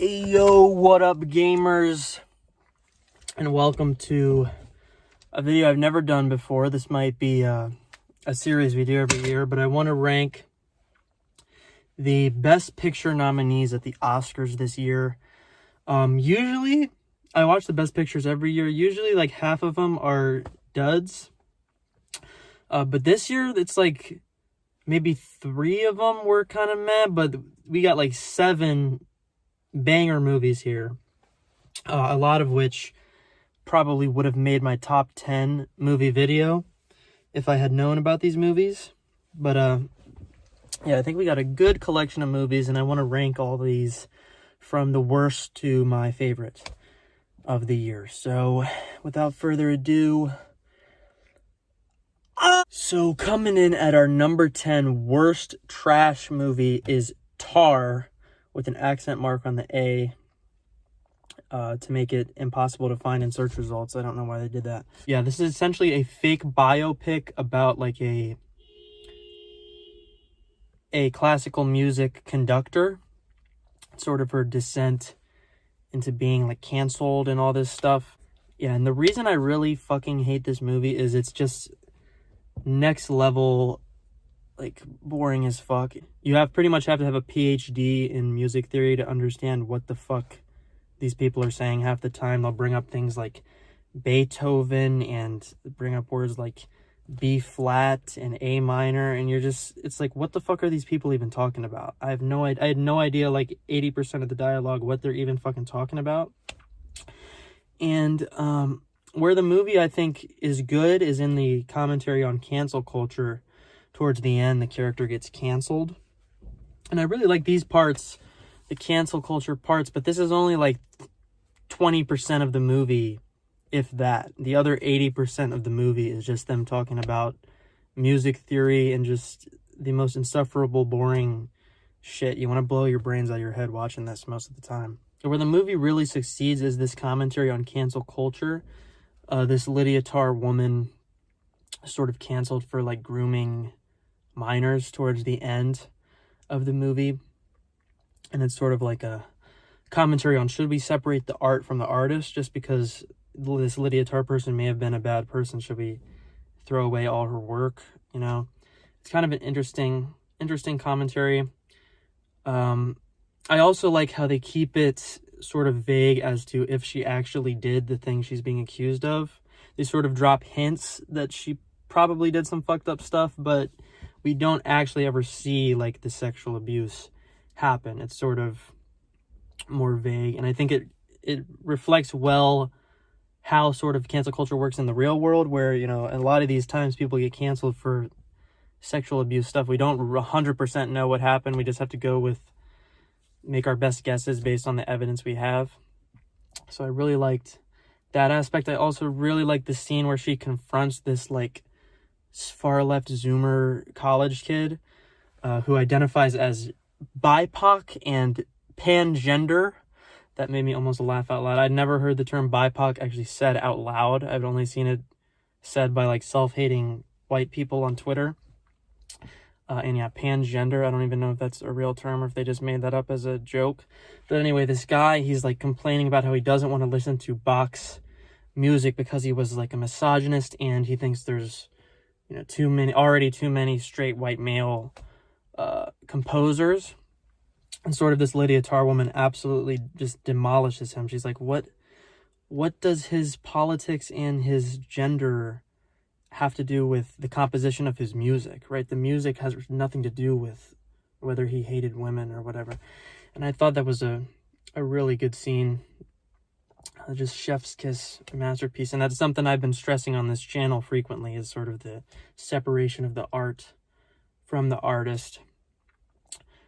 Hey yo, what up gamers, and welcome to a video I've never done before. This might be a series we do every year, but I want to rank the best picture nominees at the Oscars this year. Usually I watch the best pictures every year. Usually like half of them are duds, but this year it's like maybe 3 of them were kind of meh, but we got like 7 banger movies here, a lot of which probably would have made my top 10 movie video if I had known about these movies. But yeah, I think we got a good collection of movies, and I want to rank all these from the worst to my favorite of the year. So without further ado, so coming in at our number 10 worst trash movie is Tar, with an accent mark on the A, to make it impossible to find in search results. I don't know why they did that. Yeah, this is essentially a fake biopic about like a classical music conductor, sort of her descent into being like canceled and all this stuff. Yeah, and the reason I really fucking hate this movie is it's just next level like boring as fuck. You pretty much have to have a PhD in music theory to understand what the fuck these people are saying. Half the time they'll bring up things like Beethoven and bring up words like B flat and A minor, and it's like, what the fuck are these people even talking about? I had no idea like 80% of the dialogue what they're even fucking talking about. And where the movie I think is good is in the commentary on cancel culture. Towards the end, the character gets canceled, and I really like these parts, the cancel culture parts, but this is only like 20% of the movie, if that. The other 80% of the movie is just them talking about music theory and just the most insufferable, boring shit. You want to blow your brains out of your head watching this most of the time. So where the movie really succeeds is this commentary on cancel culture. This Lydia Tarr woman sort of canceled for like grooming minors towards the end of the movie, and it's sort of like a commentary on, should we separate the art from the artist? Just because this Lydia Tarr person may have been a bad person, should we throw away all her work? You know, it's kind of an interesting commentary. I also like how they keep it sort of vague as to if she actually did the thing she's being accused of. They sort of drop hints that she probably did some fucked up stuff, but we don't actually ever see like the sexual abuse happen. It's sort of more vague, and I think it reflects well how sort of cancel culture works in the real world, where, you know, a lot of these times people get canceled for sexual abuse stuff. We don't 100% know what happened. We just have to make our best guesses based on the evidence we have. So I really liked that aspect. I also really like the scene where she confronts this like far left Zoomer college kid who identifies as BIPOC and pangender. That made me almost laugh out loud. I'd never heard the term BIPOC actually said out loud. I've only seen it said by like self-hating white people on Twitter. And yeah, pangender, I don't even know if that's a real term or if they just made that up as a joke. But anyway, this guy, he's like complaining about how he doesn't want to listen to Bach's music because he was like a misogynist, and he thinks there's, you know, too many straight white male composers. And sort of this Lydia Tarr woman absolutely just demolishes him. She's like, what does his politics and his gender have to do with the composition of his music, right? The music has nothing to do with whether he hated women or whatever. And I thought that was a really good scene. Just chef's kiss masterpiece. And that's something I've been stressing on this channel frequently, is sort of the separation of the art from the artist.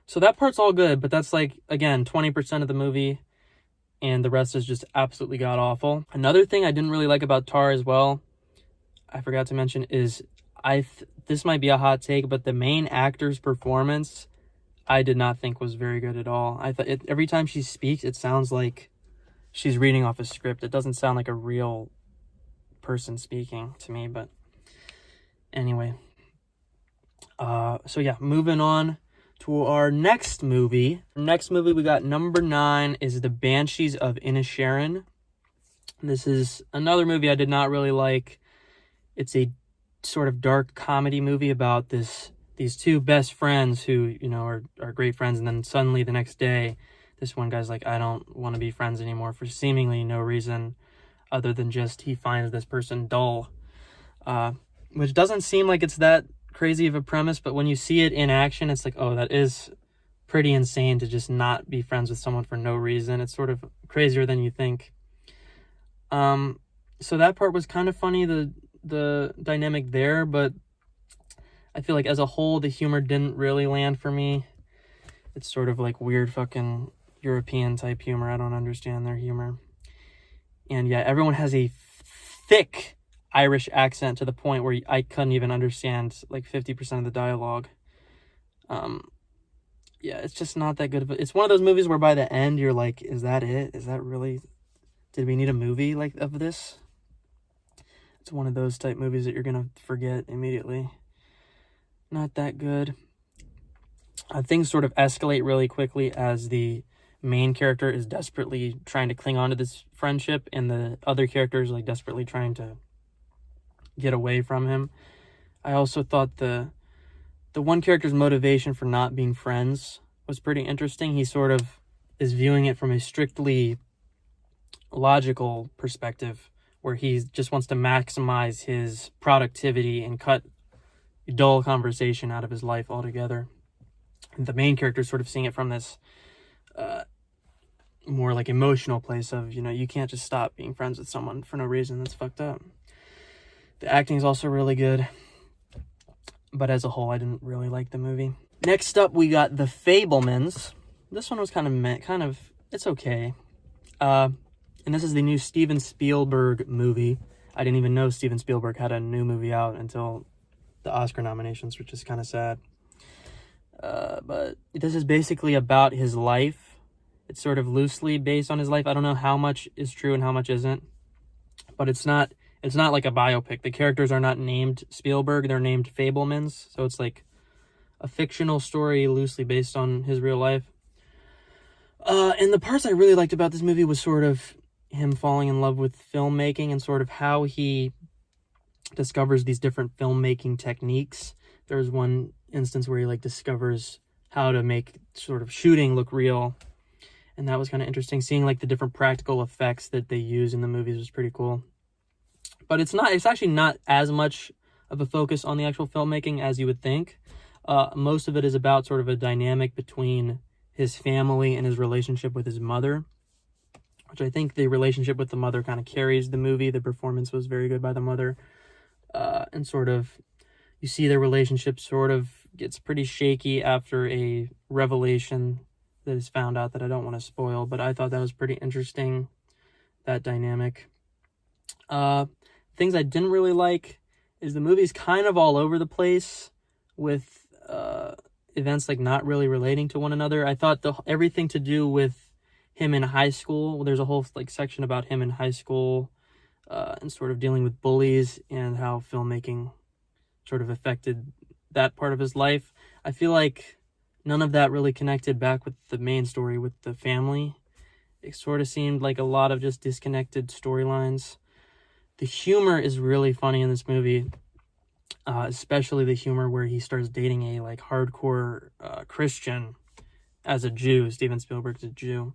So that part's all good, but that's like, again, 20% of the movie, and the rest is just absolutely god-awful. Another thing I didn't really like about Tar as well, I forgot to mention, is this might be a hot take, but the main actor's performance I did not think was very good at all. I thought every time she speaks, it sounds like she's reading off a script. It doesn't sound like a real person speaking to me, but anyway. So yeah, moving on to our next movie. Next movie we got number 9 is The Banshees of Inisherin. This is another movie I did not really like. It's a sort of dark comedy movie about these two best friends who, you know, are great friends, and then suddenly the next day, this one guy's like, I don't want to be friends anymore for seemingly no reason other than just he finds this person dull. Which doesn't seem like it's that crazy of a premise, but when you see it in action, it's like, oh, that is pretty insane to just not be friends with someone for no reason. It's sort of crazier than you think. So that part was kind of funny, the dynamic there, but I feel like as a whole, the humor didn't really land for me. It's sort of like weird fucking European type humor. I don't understand their humor. And yeah, everyone has a thick Irish accent to the point where I couldn't even understand like 50% of the dialogue. Yeah, it's just not that good. It's one of those movies where by the end you're like, is that it? Is that really? Did we need a movie like of this? It's one of those type movies that you're gonna forget immediately. Not that good. Things sort of escalate really quickly as the main character is desperately trying to cling on to this friendship, and the other characters like desperately trying to get away from him. I also thought the one character's motivation for not being friends was pretty interesting. He sort of is viewing it from a strictly logical perspective, where he just wants to maximize his productivity and cut dull conversation out of his life altogether. And the main character is sort of seeing it from this more like emotional place of, you know, you can't just stop being friends with someone for no reason. That's fucked up. The acting is also really good, but as a whole, I didn't really like the movie. Next up, we got The Fabelmans. This one was kind of, it's okay. And this is the new Steven Spielberg movie. I didn't even know Steven Spielberg had a new movie out until the Oscar nominations, which is kind of sad. But this is basically about his life. It's sort of loosely based on his life. I don't know how much is true and how much isn't, but it's not like a biopic. The characters are not named Spielberg, they're named Fabelmans, so it's like a fictional story loosely based on his real life. And the parts I really liked about this movie was sort of him falling in love with filmmaking and sort of how he discovers these different filmmaking techniques. There's one instance where he like discovers how to make sort of shooting look real, and that was kind of interesting. Seeing like the different practical effects that they use in the movies was pretty cool. But it's actually not as much of a focus on the actual filmmaking as you would think. Most of it is about sort of a dynamic between his family and his relationship with his mother, which I think the relationship with the mother kind of carries the movie. The performance was very good by the mother. And sort of, you see their relationship sort of gets pretty shaky after a revelation that is found out that I don't want to spoil, but I thought that was pretty interesting, that dynamic. Things I didn't really like is the movie's kind of all over the place with events like not really relating to one another. I thought everything to do with him in high school, there's a whole like section about him in high school and sort of dealing with bullies and how filmmaking sort of affected that part of his life. I feel like none of that really connected back with the main story with the family. It sort of seemed like a lot of just disconnected storylines. The humor is really funny in this movie, especially the humor where he starts dating a like hardcore Christian as a Jew. Steven Spielberg's a Jew.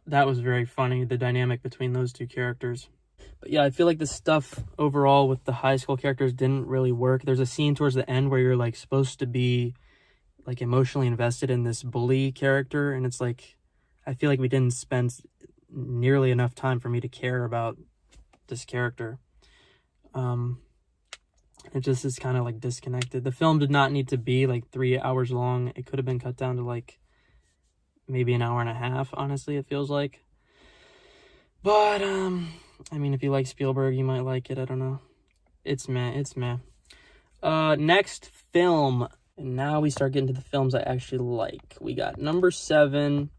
That was very funny, the dynamic between those two characters. But yeah, I feel like the stuff overall with the high school characters didn't really work. There's a scene towards the end where you're like supposed to be like emotionally invested in this bully character, and it's like I feel like we didn't spend nearly enough time for me to care about this character. It just is kind of like disconnected. The film did not need to be like 3 hours long. It could have been cut down to like maybe an hour and a half, honestly, it feels like. But I mean, if you like Spielberg, you might like it. I don't know. It's meh. Next film. And now we start getting to the films I actually like. We got number 7.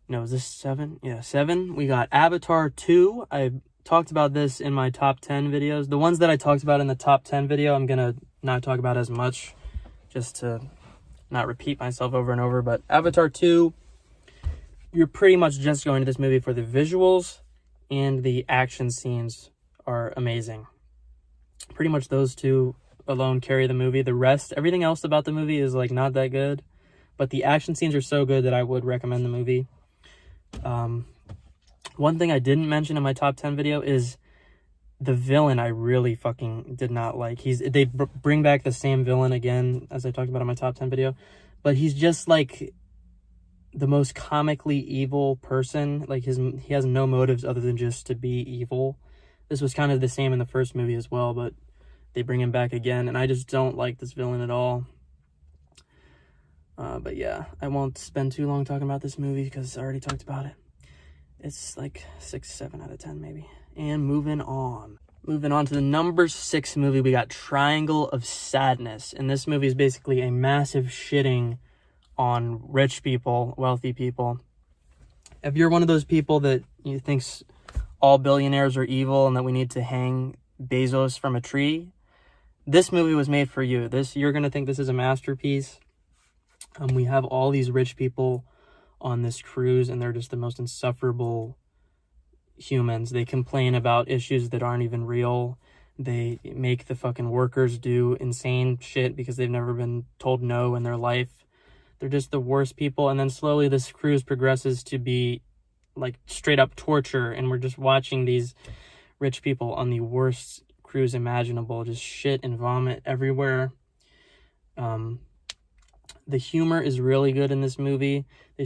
No, is this 7? Yeah, 7. We got Avatar 2. I talked about this in my top 10 videos. The ones that I talked about in the top 10 video, I'm going to not talk about as much, just to not repeat myself over and over, but Avatar 2, you're pretty much just going to this movie for the visuals, and the action scenes are amazing. Pretty much those two alone carry the movie. The rest, everything else about the movie is like not that good, but the action scenes are so good that I would recommend the movie. One thing I didn't mention in my top 10 video is the villain. I really fucking did not like. They bring back the same villain again, as I talked about in my top 10 video, but he's just like the most comically evil person. Like he has no motives other than just to be evil. This was kind of the same in the first movie as well, but they bring him back again, and I just don't like this villain at all. But yeah, I won't spend too long talking about this movie because I already talked about it. It's like 6, 7 out of 10 maybe. And moving on to the number 6 movie, we got Triangle of Sadness. And this movie is basically a massive shitting on rich people, wealthy people. If you're one of those people that you thinks all billionaires are evil and that we need to hang Bezos from a tree, this movie was made for you. You're going to think this is a masterpiece. We have all these rich people on this cruise, and they're just the most insufferable humans. They complain about issues that aren't even real. They make the fucking workers do insane shit because they've never been told no in their life. They're just the worst people. And then slowly this cruise progresses to be like straight up torture, and we're just watching these rich people on the worst cruise imaginable just shit and vomit everywhere. The humor is really good in this movie. A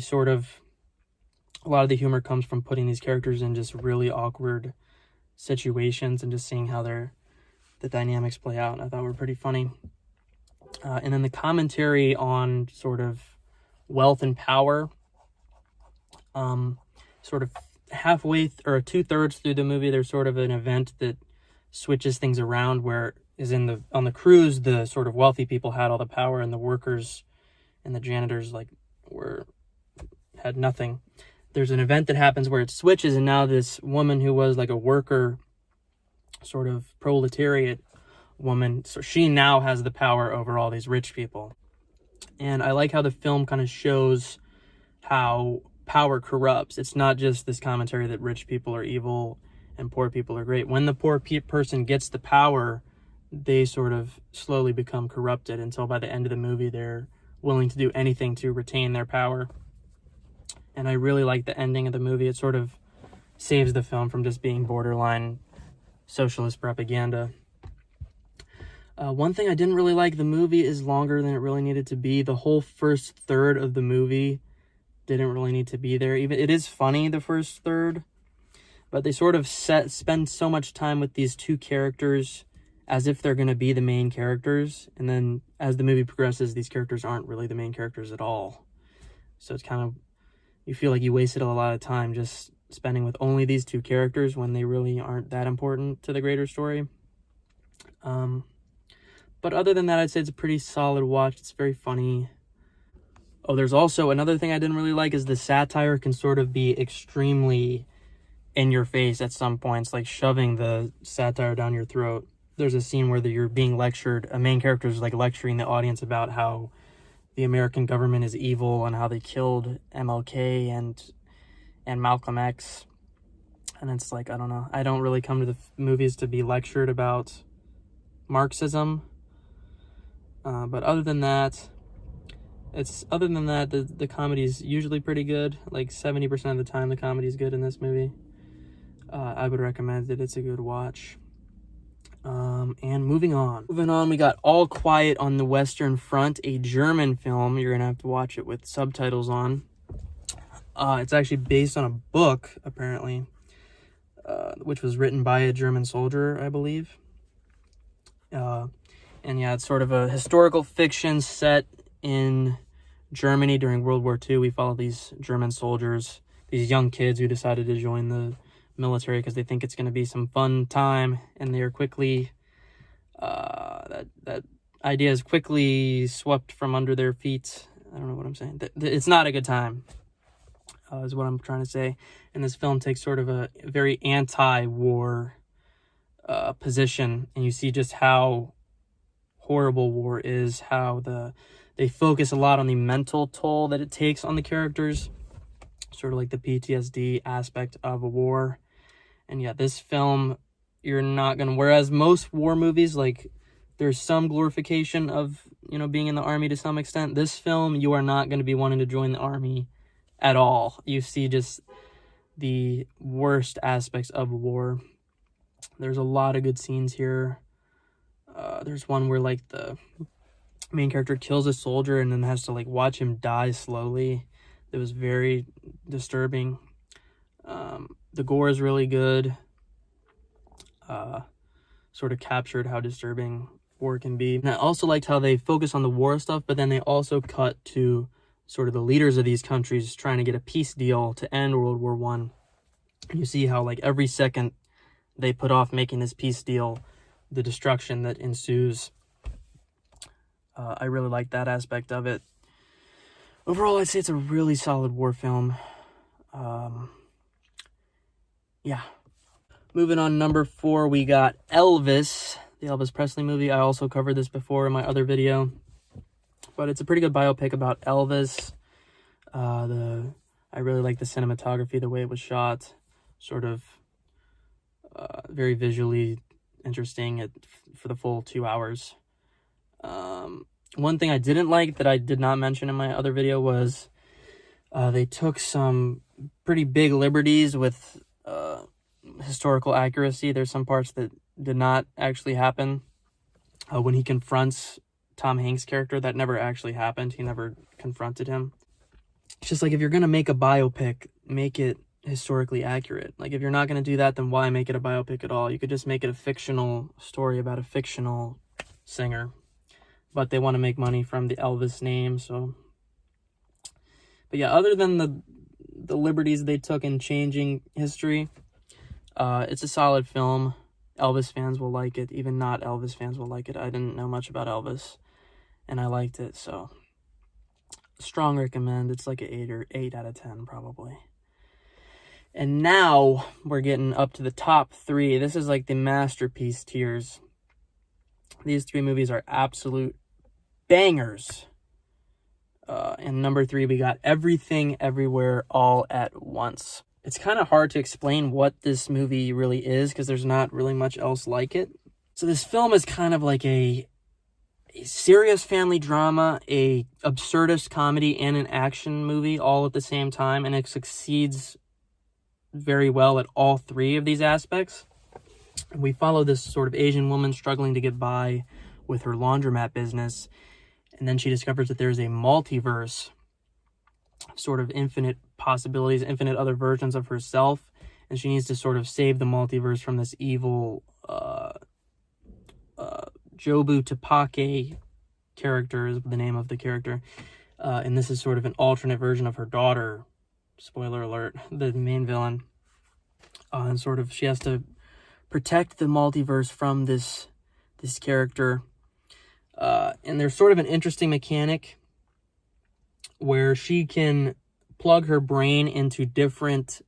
lot of the humor comes from putting these characters in just really awkward situations and just seeing how the dynamics play out. I thought were pretty funny. And then the commentary on sort of wealth and power, sort of halfway or 2/3 through the movie, there's sort of an event that switches things around, where is on the cruise, the sort of wealthy people had all the power, and the workers and the janitors had nothing. There's an event that happens where it switches, and now this woman who was like a worker, sort of proletariat woman, so she now has the power over all these rich people. And I like how the film kind of shows how power corrupts. It's not just this commentary that rich people are evil and poor people are great. When the poor person gets the power, they sort of slowly become corrupted until by the end of the movie they're willing to do anything to retain their power. And I really like the ending of the movie. It sort of saves the film from just being borderline socialist propaganda. One thing I didn't really like, the movie is longer than it really needed to be. The whole first third of the movie didn't really need to be there. Even it is funny, the first third, but they sort of spend so much time with these two characters as if they're going to be the main characters, and then as the movie progresses, these characters aren't really the main characters at all. So it's kind of, you feel like you wasted a lot of time just spending with only these two characters when they really aren't that important to the greater story. But other than that, I'd say it's a pretty solid watch. It's very funny. Oh, there's also another thing I didn't really like, is the satire can sort of be extremely in your face at some points, like shoving the satire down your throat. There's a scene where you're being lectured. A main character is like lecturing the audience about how the American government is evil and how they killed MLK and Malcolm X. And it's like, I don't know. I don't really come to the movies to be lectured about Marxism. But other than that, the comedy is usually pretty good. Like 70% of the time, the comedy is good in this movie. I would recommend it. It's a good watch. And moving on, we got All Quiet on the Western Front, a German film. You're gonna have to watch it with subtitles on. It's actually based on a book, apparently, which was written by a German soldier, I believe. And yeah, it's sort of a historical fiction set in Germany during World War II. We follow these German soldiers, these young kids who decided to join the military because they think it's going to be some fun time, and they are quickly that idea is quickly swept from under their feet. I don't know what I'm saying. It's not a good time, is what I'm trying to say. And this film takes sort of a very anti-war position, and you see just how horrible war is, how the they focus a lot on the mental toll that it takes on the characters, sort of like the PTSD aspect of a war. And yeah, this film, you're not gonna, whereas most war movies, like, there's some glorification of, you know, being in the army to some extent. This film, you are not going to be wanting to join the army at all. You see just the worst aspects of war. There's a lot of good scenes here. There's one where, like, the main character kills a soldier and then has to, like, watch him die slowly. It was very disturbing. The gore is really good. Sort of captured how disturbing war can be. And I also liked how they focus on the war stuff, but then they also cut to sort of the leaders of these countries trying to get a peace deal to end World War I. And you see how, like, every second they put off making this peace deal, the destruction that ensues. I really like that aspect of it. Overall, I'd say it's a really solid war film. Yeah. Moving on, number 4, we got Elvis, the Elvis Presley movie. I also covered this before in my other video, but it's a pretty good biopic about Elvis. I really like the cinematography, the way it was shot, sort of very visually interesting for the full 2 hours. One thing I didn't like that I did not mention in my other video was they took some pretty big liberties with historical accuracy. There's some parts that did not actually happen. When he confronts Tom Hanks' character, that never actually happened. He never confronted him. It's just like, if you're going to make a biopic, make it historically accurate. Like, if you're not going to do that, then why make it a biopic at all? You could just make it a fictional story about a fictional singer. But they want to make money from the Elvis name, so. But yeah, other than the liberties they took in changing history, it's a solid film. Elvis fans will like it. Even not Elvis fans will like it. I didn't know much about Elvis, and I liked it, so strong recommend. It's like an 8 out of 10 probably. And now we're getting up to the top 3. This is like the masterpiece tiers. These 3 movies are absolute bangers. And number 3, we got Everything Everywhere All at Once. It's kind of hard to explain what this movie really is because there's not really much else like it. So this film is kind of like a serious family drama, a absurdist comedy, and an action movie all at the same time, and it succeeds very well at all 3 of these aspects. We follow this sort of Asian woman struggling to get by with her laundromat business, and then she discovers that there's a multiverse, sort of infinite possibilities, infinite other versions of herself, and she needs to sort of save the multiverse from this evil Jobu Tapake character is the name of the character, and this is sort of an alternate version of her daughter, spoiler alert, the main villain, and sort of she has to protect the multiverse from this character, and there's sort of an interesting mechanic where she can plug her brain into different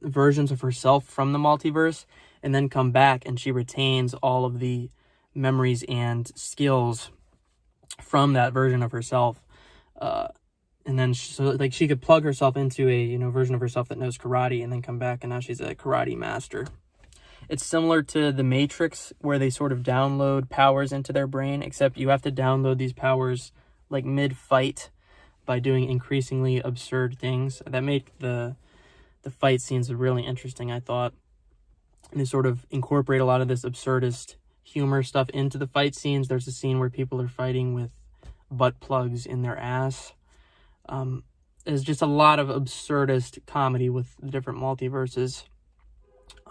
versions of herself from the multiverse and then come back, and she retains all of the memories and skills from that version of herself. And then she could plug herself into a version of herself that knows karate and then come back, and now she's a karate master. It's similar to The Matrix, where they sort of download powers into their brain, except you have to download these powers like mid-fight by doing increasingly absurd things that make the fight scenes really interesting, I thought. And they sort of incorporate a lot of this absurdist humor stuff into the fight scenes. There's a scene where people are fighting with butt plugs in their ass. There's just a lot of absurdist comedy with the different multiverses.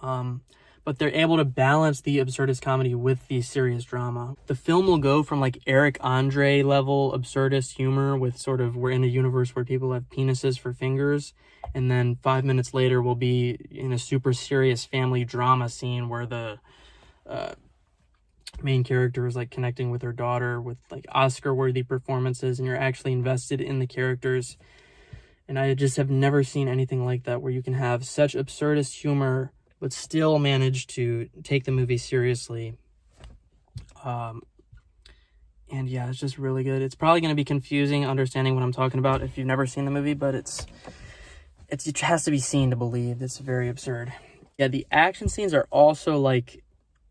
But they're able to balance the absurdist comedy with the serious drama. The film will go from like Eric Andre level absurdist humor with sort of, we're in a universe where people have penises for fingers, and then 5 minutes later we'll be in a super serious family drama scene where the main character is like connecting with her daughter with like Oscar-worthy performances, and you're actually invested in the characters. And I just have never seen anything like that, where you can have such absurdist humor but still manage to take the movie seriously. And yeah, it's just really good. It's probably going to be confusing understanding what I'm talking about if you've never seen the movie, but it has to be seen to believe. It's very absurd. Yeah, the action scenes are also like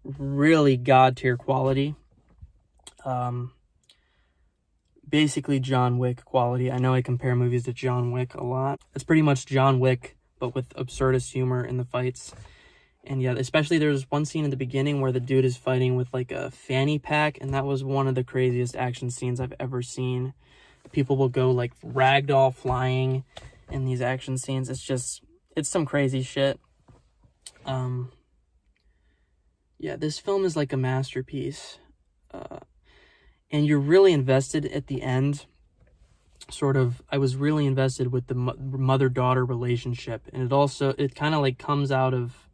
really god tier quality. Basically John Wick quality. I know I compare movies to John Wick a lot. It's pretty much John Wick, but with absurdist humor in the fights. And yeah, especially there's one scene in the beginning where the dude is fighting with like a fanny pack, and that was one of the craziest action scenes I've ever seen. People will go like ragdoll flying in these action scenes. It's some crazy shit. Yeah, this film is like a masterpiece. And you're really invested at the end. I was really invested with the mother-daughter relationship, and it kind of like comes out of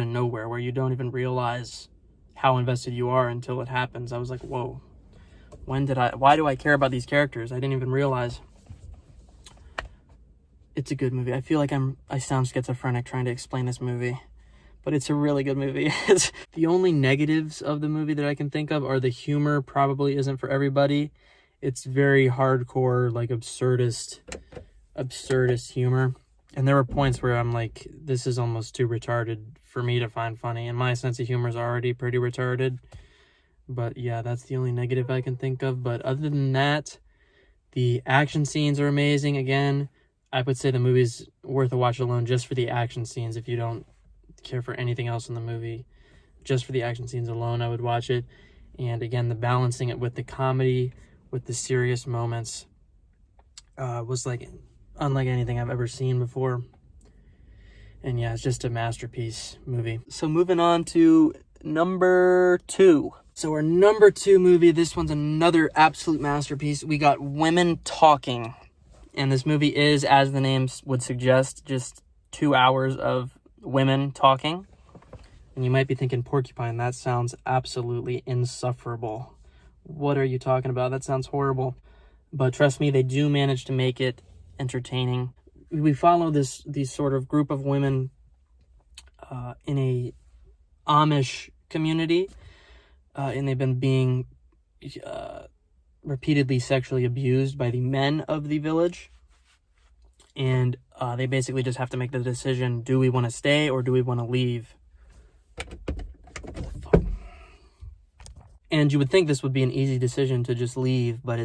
nowhere, where you don't even realize how invested you are until it happens. I was like, whoa, why do I care about these characters? I didn't even realize. It's a good movie. I feel like I sound schizophrenic trying to explain this movie, but it's a really good movie. The only negatives of the movie that I can think of are the humor probably isn't for everybody. It's very hardcore, like absurdist humor. And there were points where I'm like, this is almost too retarded for me to find funny. And my sense of humor is already pretty retarded. But yeah, that's the only negative I can think of. But other than that, the action scenes are amazing. Again, I would say the movie's worth a watch alone just for the action scenes. If you don't care for anything else in the movie, just for the action scenes alone, I would watch it. And again, the balancing it with the comedy, with the serious moments, was like unlike anything I've ever seen before. And yeah, it's just a masterpiece movie. So moving on to number 2. So our number 2 movie, this one's another absolute masterpiece. We got Women Talking. And this movie is, as the name would suggest, just 2 hours of women talking. And you might be thinking, Porcupine, that sounds absolutely insufferable. What are you talking about? That sounds horrible. But trust me, they do manage to make it entertaining. We follow these sort of group of women in a Amish community, and they've been being repeatedly sexually abused by the men of the village. And they basically just have to make the decision, do we want to stay or do we want to leave? And you would think this would be an easy decision to just leave, but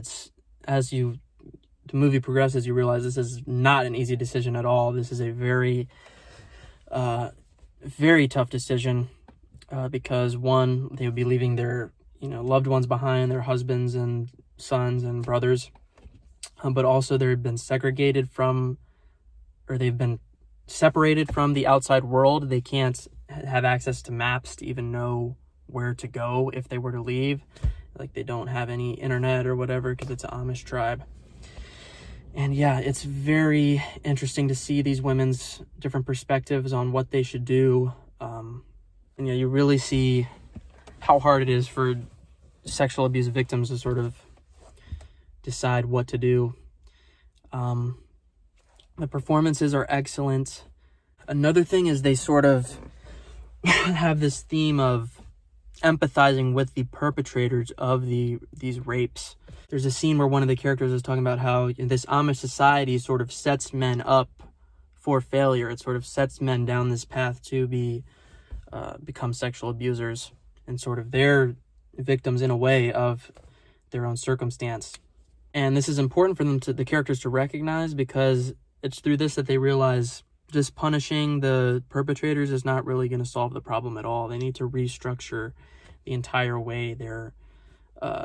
the movie progresses, you realize this is not an easy decision at all. This is a very, very tough decision, because one, they would be leaving their, loved ones behind, their husbands and sons and brothers, but also they've been they've been separated from the outside world. They can't have access to maps to even know where to go if they were to leave. Like, they don't have any internet or whatever because it's an Amish tribe. And yeah, it's very interesting to see these women's different perspectives on what they should do. And yeah, you really see how hard it is for sexual abuse victims to sort of decide what to do. The performances are excellent. Another thing is they sort of have this theme of empathizing with the perpetrators of these rapes. There's a scene where one of the characters is talking about how this Amish society sort of sets men up for failure. It sort of sets men down this path to become sexual abusers, and sort of they're victims in a way of their own circumstance. And this is important for the characters to recognize, because it's through this that they realize just punishing the perpetrators is not really going to solve the problem at all. They need to restructure the entire way their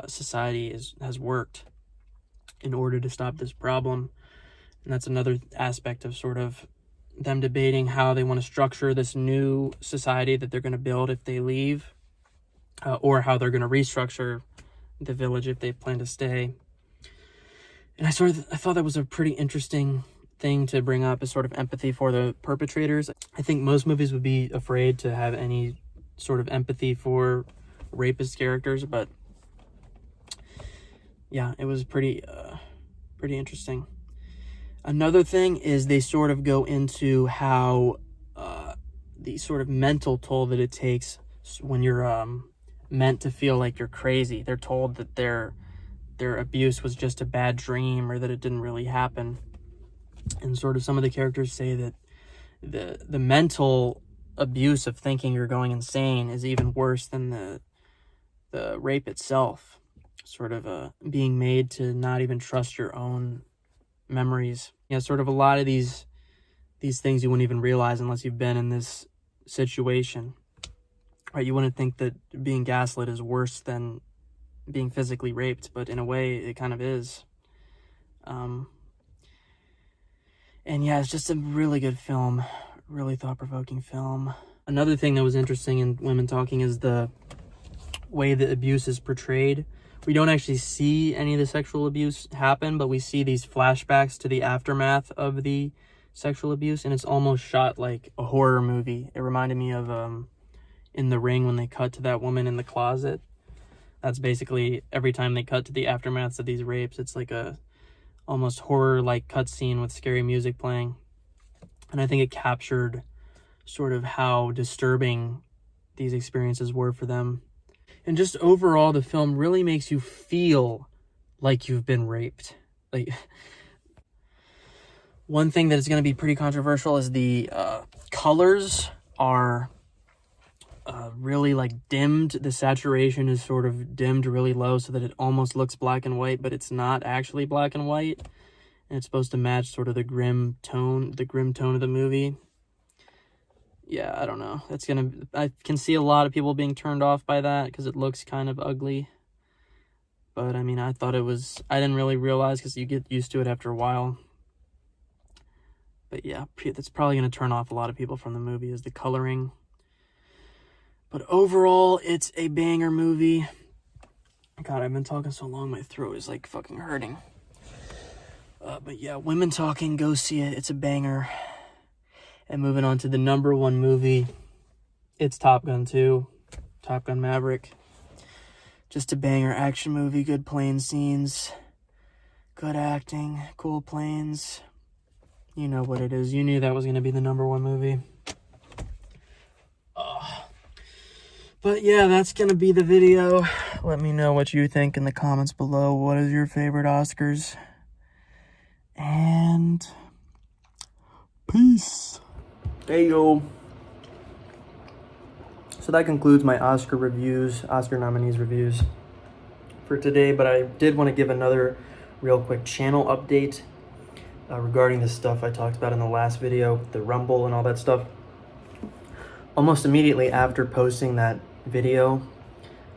society has worked in order to stop this problem. And that's another aspect of sort of them debating how they want to structure this new society that they're going to build if they leave, or how they're going to restructure the village if they plan to stay. And I thought that was a pretty interesting thing to bring up, is sort of empathy for the perpetrators. I think most movies would be afraid to have any sort of empathy for rapist characters, but yeah, it was pretty interesting. Another thing is they sort of go into how the sort of mental toll that it takes when you're meant to feel like you're crazy. They're told that their abuse was just a bad dream, or that it didn't really happen. And sort of some of the characters say that the mental abuse of thinking you're going insane is even worse than the rape itself. Sort of being made to not even trust your own memories. Yeah, sort of a lot of these things you wouldn't even realize unless you've been in this situation. Right? You wouldn't think that being gaslit is worse than being physically raped, but in a way it kind of is. And yeah, it's just a really good film, really thought-provoking film. Another thing that was interesting in Women Talking is the way that abuse is portrayed. We don't actually see any of the sexual abuse happen, but we see these flashbacks to the aftermath of the sexual abuse, and it's almost shot like a horror movie. It reminded me of In the Ring, when they cut to that woman in the closet. That's basically every time they cut to the aftermaths of these rapes, it's like a almost horror-like cutscene with scary music playing. And I think it captured sort of how disturbing these experiences were for them. And just overall, the film really makes you feel like you've been raped. Like, one thing that is going to be pretty controversial is the colors are really like dimmed. The saturation is sort of dimmed really low so that it almost looks black and white, but it's not actually black and white. And it's supposed to match sort of the grim tone of the movie. Yeah, I don't know. I can see a lot of people being turned off by that because it looks kind of ugly. But I mean, I didn't really realize, because you get used to it after a while. But yeah, that's probably going to turn off a lot of people from the movie, is the coloring. But overall, it's a banger movie. God, I've been talking so long, my throat is like fucking hurting. But yeah, Women Talking, go see it. It's a banger. And moving on to the number one movie, it's Top Gun 2, Top Gun Maverick. Just a banger action movie, good plane scenes, good acting, cool planes. You know what it is. You knew that was going to be the number one movie. But yeah, that's going to be the video. Let me know what you think in the comments below. What is your favorite Oscars? And peace. Hey, yo. So that concludes my Oscar nominees reviews for today. But I did want to give another real quick channel update regarding the stuff I talked about in the last video, the Rumble and all that stuff. Almost immediately after posting that video,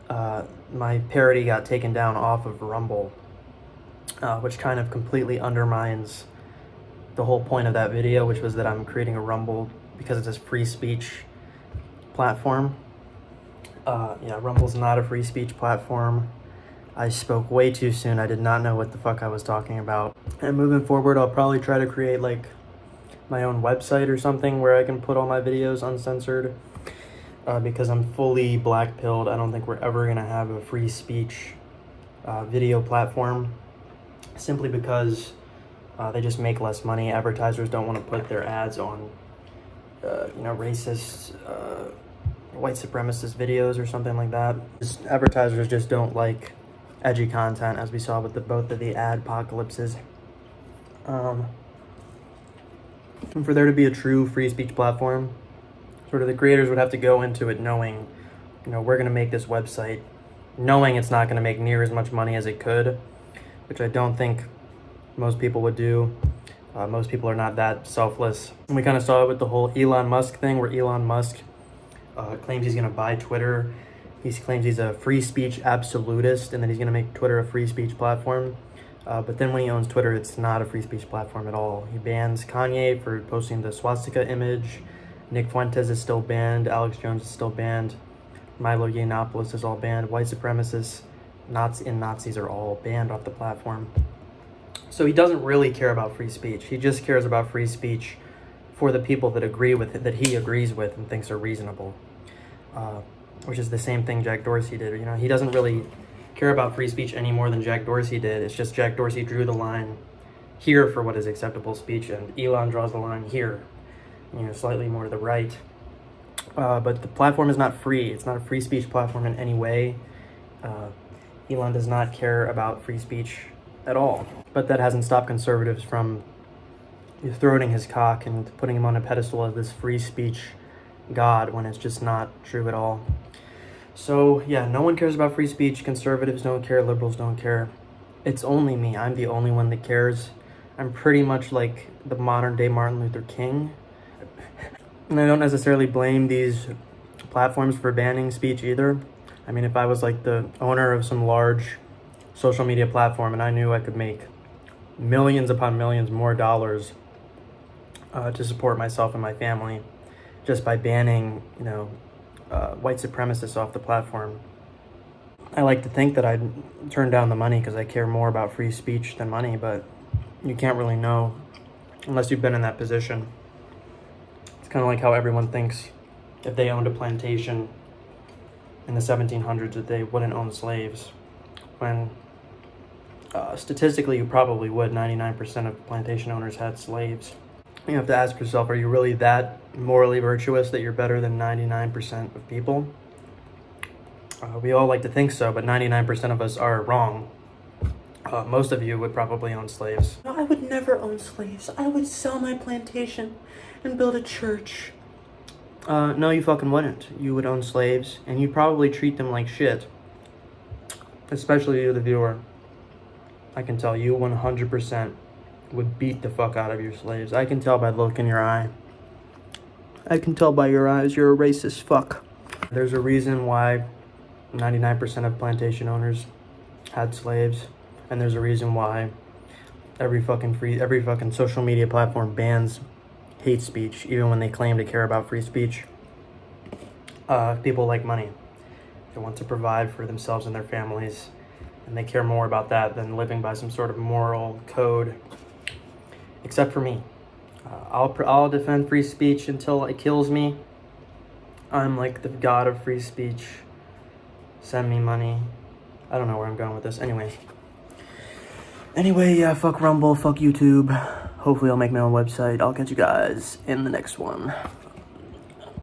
my parody got taken down off of Rumble, which kind of completely undermines the whole point of that video, which was that I'm creating a Rumble because it's a free speech platform. Yeah, Rumble's not a free speech platform. I spoke way too soon. I did not know what the fuck I was talking about. And moving forward, I'll probably try to create like my own website or something where I can put all my videos uncensored, because I'm fully black-pilled. I don't think we're ever gonna have a free speech video platform, simply because they just make less money. Advertisers don't want to put their ads on racist, white supremacist videos or something like that. Advertisers just don't like edgy content, as we saw with both of the ad apocalypses. And for there to be a true free speech platform, sort of the creators would have to go into it knowing, we're going to make this website, knowing it's not going to make near as much money as it could, which I don't think most people would do. Most people are not that selfless. And we kind of saw it with the whole Elon Musk thing, where Elon Musk claims he's going to buy Twitter. He claims he's a free speech absolutist, and then he's going to make Twitter a free speech platform. But then when he owns Twitter, it's not a free speech platform at all. He bans Kanye for posting the swastika image. Nick Fuentes is still banned. Alex Jones is still banned. Milo Yiannopoulos is all banned. White supremacists, Nazis are all banned off the platform. So he doesn't really care about free speech. He just cares about free speech for the people that agree with it, that he agrees with and thinks are reasonable. Which is the same thing Jack Dorsey did. He doesn't really care about free speech any more than Jack Dorsey did. It's just Jack Dorsey drew the line here for what is acceptable speech, and Elon draws the line here, slightly more to the right. But the platform is not free. It's not a free speech platform in any way. Elon does not care about free speech at all. But that hasn't stopped conservatives from throating his cock and putting him on a pedestal as this free speech god when it's just not true at all. So yeah, no one cares about free speech. Conservatives don't care. Liberals don't care. It's only me. I'm the only one that cares. I'm pretty much like the modern day Martin Luther King. And I don't necessarily blame these platforms for banning speech either. I mean, if I was like the owner of some large social media platform and I knew I could make millions upon millions more dollars to support myself and my family just by banning, white supremacists off the platform, I like to think that I'd turn down the money because I care more about free speech than money, but you can't really know unless you've been in that position. It's kind of like how everyone thinks if they owned a plantation in the 1700s that they wouldn't own slaves, when statistically you probably would. 99% of plantation owners had slaves. You have to ask yourself, are you really that morally virtuous that you're better than 99% of people? We all like to think so, but 99% of us are wrong. Most of you would probably own slaves. No, I would never own slaves. I would sell my plantation and build a church. No, you fucking wouldn't. You would own slaves, and you'd probably treat them like shit. Especially you, the viewer. I can tell you 100% would beat the fuck out of your slaves. I can tell by the look in your eye. I can tell by your eyes you're a racist fuck. There's a reason why 99% of plantation owners had slaves, and there's a reason why every fucking social media platform bans hate speech, even when they claim to care about free speech. People like money. They want to provide for themselves and their families, and they care more about that than living by some sort of moral code. Except for me. I'll defend free speech until it kills me. I'm like the god of free speech. Send me money. I don't know where I'm going with this. Anyway, yeah, fuck Rumble, fuck YouTube. Hopefully I'll make my own website. I'll catch you guys in the next one.